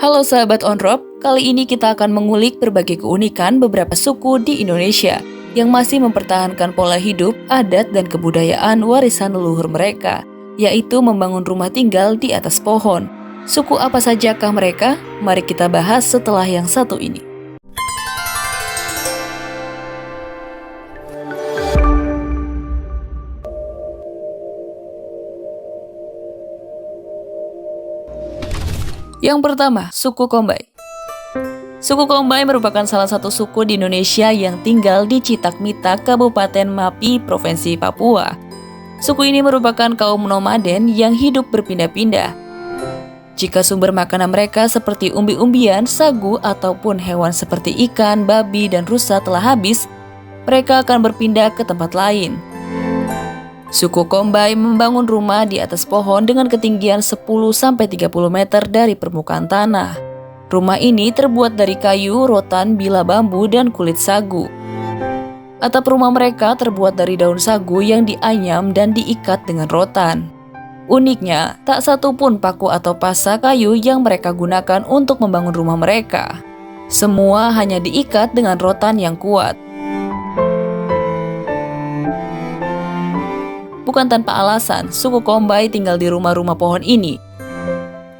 Halo sahabat Onrop, kali ini kita akan mengulik berbagai keunikan beberapa suku di Indonesia yang masih mempertahankan pola hidup, adat, dan kebudayaan warisan leluhur mereka, yaitu membangun rumah tinggal di atas pohon. Suku apa sajakah mereka? Mari kita bahas setelah yang satu ini. Yang pertama, suku Kombai. Suku Kombai merupakan salah satu suku di Indonesia yang tinggal di Citakmita, Kabupaten Mapi, Provinsi Papua. Suku ini merupakan kaum nomaden yang hidup berpindah-pindah. Jika sumber makanan mereka seperti umbi-umbian, sagu, ataupun hewan seperti ikan, babi, dan rusa telah habis, mereka akan berpindah ke tempat lain. Suku Kombai membangun rumah di atas pohon dengan ketinggian 10-30 meter dari permukaan tanah. Rumah ini terbuat dari kayu, rotan, bila bambu, dan kulit sagu. Atap rumah mereka terbuat dari daun sagu yang dianyam dan diikat dengan rotan. Uniknya, tak satu pun paku atau pasa kayu yang mereka gunakan untuk membangun rumah mereka. Semua hanya diikat dengan rotan yang kuat. Bukan tanpa alasan, suku Kombai tinggal di rumah-rumah pohon ini.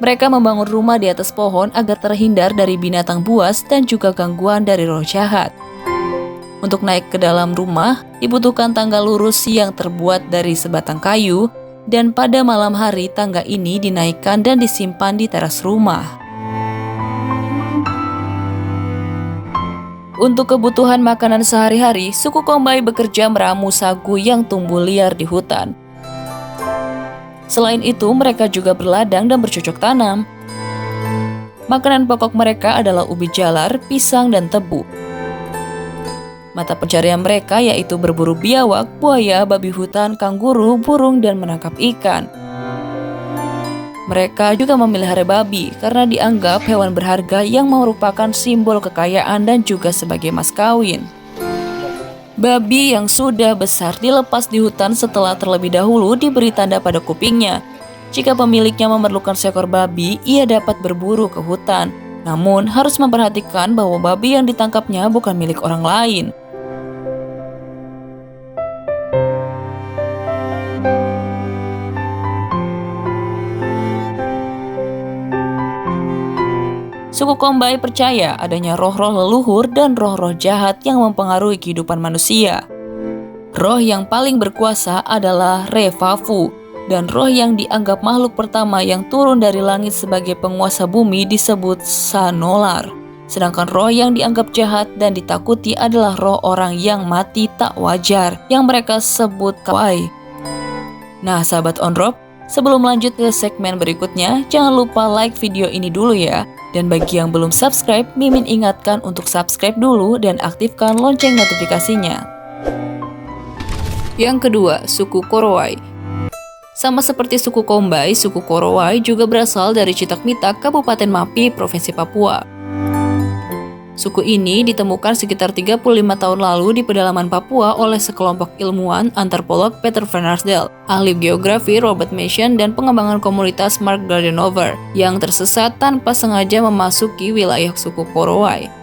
Mereka membangun rumah di atas pohon agar terhindar dari binatang buas dan juga gangguan dari roh jahat. Untuk naik ke dalam rumah, dibutuhkan tangga lurus yang terbuat dari sebatang kayu, dan pada malam hari tangga ini dinaikkan dan disimpan di teras rumah. Untuk kebutuhan makanan sehari-hari, suku Kombai bekerja meramu sagu yang tumbuh liar di hutan. Selain itu, mereka juga berladang dan bercocok tanam. Makanan pokok mereka adalah ubi jalar, pisang, dan tebu. Mata pencarian mereka yaitu berburu biawak, buaya, babi hutan, kanguru, burung, dan menangkap ikan. Mereka juga memelihara babi karena dianggap hewan berharga yang merupakan simbol kekayaan dan juga sebagai mas kawin. Babi yang sudah besar dilepas di hutan setelah terlebih dahulu diberi tanda pada kupingnya. Jika pemiliknya memerlukan seekor babi, ia dapat berburu ke hutan. Namun harus memperhatikan bahwa babi yang ditangkapnya bukan milik orang lain. Suku Kombai percaya adanya roh-roh leluhur dan roh-roh jahat yang mempengaruhi kehidupan manusia. Roh yang paling berkuasa adalah Refafu, dan roh yang dianggap makhluk pertama yang turun dari langit sebagai penguasa bumi disebut Sanolar. Sedangkan roh yang dianggap jahat dan ditakuti adalah roh orang yang mati tak wajar, yang mereka sebut Kawai. Nah, sahabat Onrop, sebelum lanjut ke segmen berikutnya, jangan lupa like video ini dulu ya. Dan bagi yang belum subscribe, Mimin ingatkan untuk subscribe dulu dan aktifkan lonceng notifikasinya. Yang kedua, suku Korowai. Sama seperti suku Kombai, suku Korowai juga berasal dari Citakmita, Kabupaten Mapi, Provinsi Papua. Suku ini ditemukan sekitar 35 tahun lalu di pedalaman Papua oleh sekelompok ilmuwan antropolog Peter Van Arsdale, ahli geografi Robert Mason, dan pengembangan komunitas Mark Gardenover yang tersesat tanpa sengaja memasuki wilayah suku Korowai.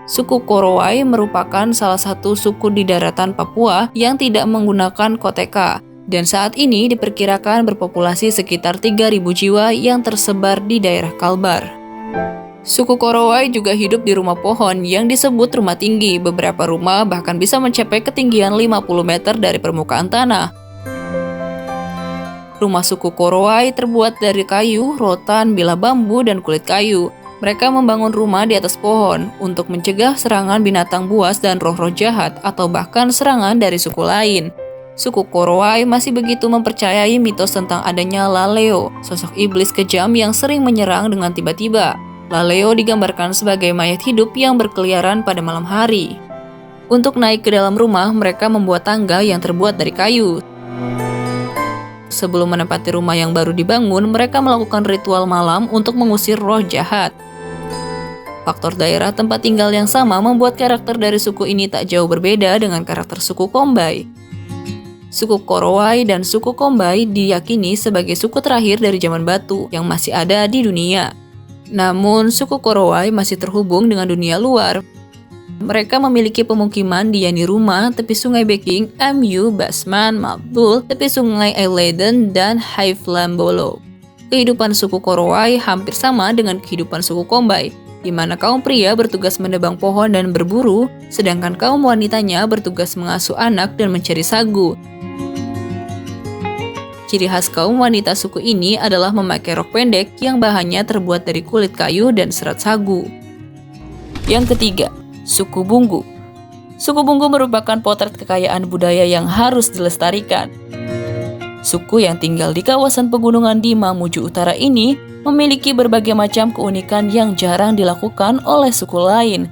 Suku Korowai merupakan salah satu suku di daratan Papua yang tidak menggunakan koteka, dan saat ini diperkirakan berpopulasi sekitar 3.000 jiwa yang tersebar di daerah Kalbar. Suku Korowai juga hidup di rumah pohon yang disebut rumah tinggi. Beberapa rumah bahkan bisa mencapai ketinggian 50 meter dari permukaan tanah. Rumah suku Korowai terbuat dari kayu, rotan, bila bambu, dan kulit kayu. Mereka membangun rumah di atas pohon untuk mencegah serangan binatang buas dan roh-roh jahat atau bahkan serangan dari suku lain. Suku Korowai masih begitu mempercayai mitos tentang adanya Laleo, sosok iblis kejam yang sering menyerang dengan tiba-tiba. Laleo digambarkan sebagai mayat hidup yang berkeliaran pada malam hari. Untuk naik ke dalam rumah, mereka membuat tangga yang terbuat dari kayu. Sebelum menempati rumah yang baru dibangun, mereka melakukan ritual malam untuk mengusir roh jahat. Faktor daerah tempat tinggal yang sama membuat karakter dari suku ini tak jauh berbeda dengan karakter suku Kombai. Suku Korowai dan suku Kombai diyakini sebagai suku terakhir dari zaman batu yang masih ada di dunia. Namun, suku Korowai masih terhubung dengan dunia luar. Mereka memiliki pemukiman di Yaniruma, tepi sungai Beking, Mu, Basman, Mabdul, tepi sungai Eileden, dan Haiflambolo. Kehidupan suku Korowai hampir sama dengan kehidupan suku Kombai, di mana kaum pria bertugas menebang pohon dan berburu, sedangkan kaum wanitanya bertugas mengasuh anak dan mencari sagu. Ciri khas kaum wanita suku ini adalah memakai rok pendek yang bahannya terbuat dari kulit kayu dan serat sagu. Yang ketiga, suku Bunggu. Suku Bunggu merupakan potret kekayaan budaya yang harus dilestarikan. Suku yang tinggal di kawasan pegunungan di Mamuju Utara ini memiliki berbagai macam keunikan yang jarang dilakukan oleh suku lain.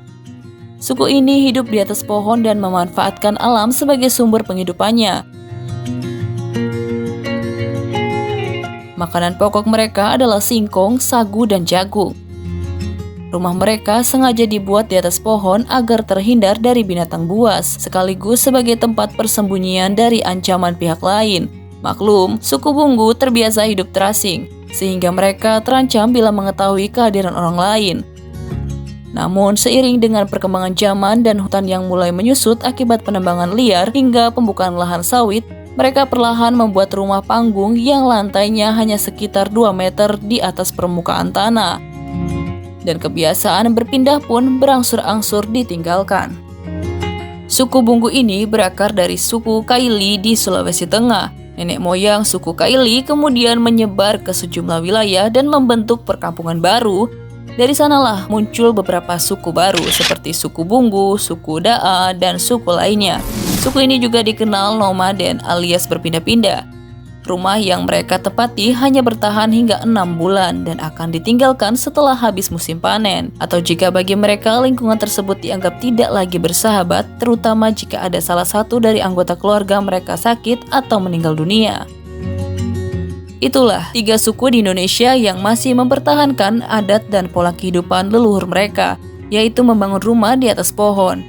Suku ini hidup di atas pohon dan memanfaatkan alam sebagai sumber penghidupannya. Makanan pokok mereka adalah singkong, sagu, dan jagung. Rumah mereka sengaja dibuat di atas pohon agar terhindar dari binatang buas, sekaligus sebagai tempat persembunyian dari ancaman pihak lain. Maklum, suku Bunggu terbiasa hidup terasing, sehingga mereka terancam bila mengetahui kehadiran orang lain. Namun, seiring dengan perkembangan zaman dan hutan yang mulai menyusut akibat penebangan liar hingga pembukaan lahan sawit, mereka perlahan membuat rumah panggung yang lantainya hanya sekitar 2 meter di atas permukaan tanah. Dan kebiasaan berpindah pun berangsur-angsur ditinggalkan. Suku Bunggu ini berakar dari suku Kaili di Sulawesi Tengah. Nenek moyang suku Kaili kemudian menyebar ke sejumlah wilayah dan membentuk perkampungan baru. Dari sanalah muncul beberapa suku baru seperti suku Bunggu, suku Daa, dan suku lainnya. Suku ini juga dikenal nomaden alias berpindah-pindah. Rumah yang mereka tepati hanya bertahan hingga 6 bulan dan akan ditinggalkan setelah habis musim panen. Atau jika bagi mereka lingkungan tersebut dianggap tidak lagi bersahabat, terutama jika ada salah satu dari anggota keluarga mereka sakit atau meninggal dunia. Itulah 3 suku di Indonesia yang masih mempertahankan adat dan pola kehidupan leluhur mereka, yaitu membangun rumah di atas pohon.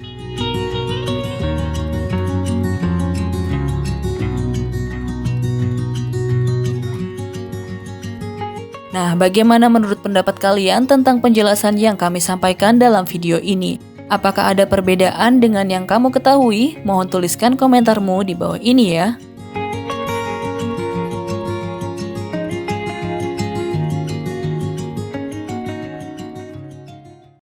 Nah, bagaimana menurut pendapat kalian tentang penjelasan yang kami sampaikan dalam video ini? Apakah ada perbedaan dengan yang kamu ketahui? Mohon tuliskan komentarmu di bawah ini ya.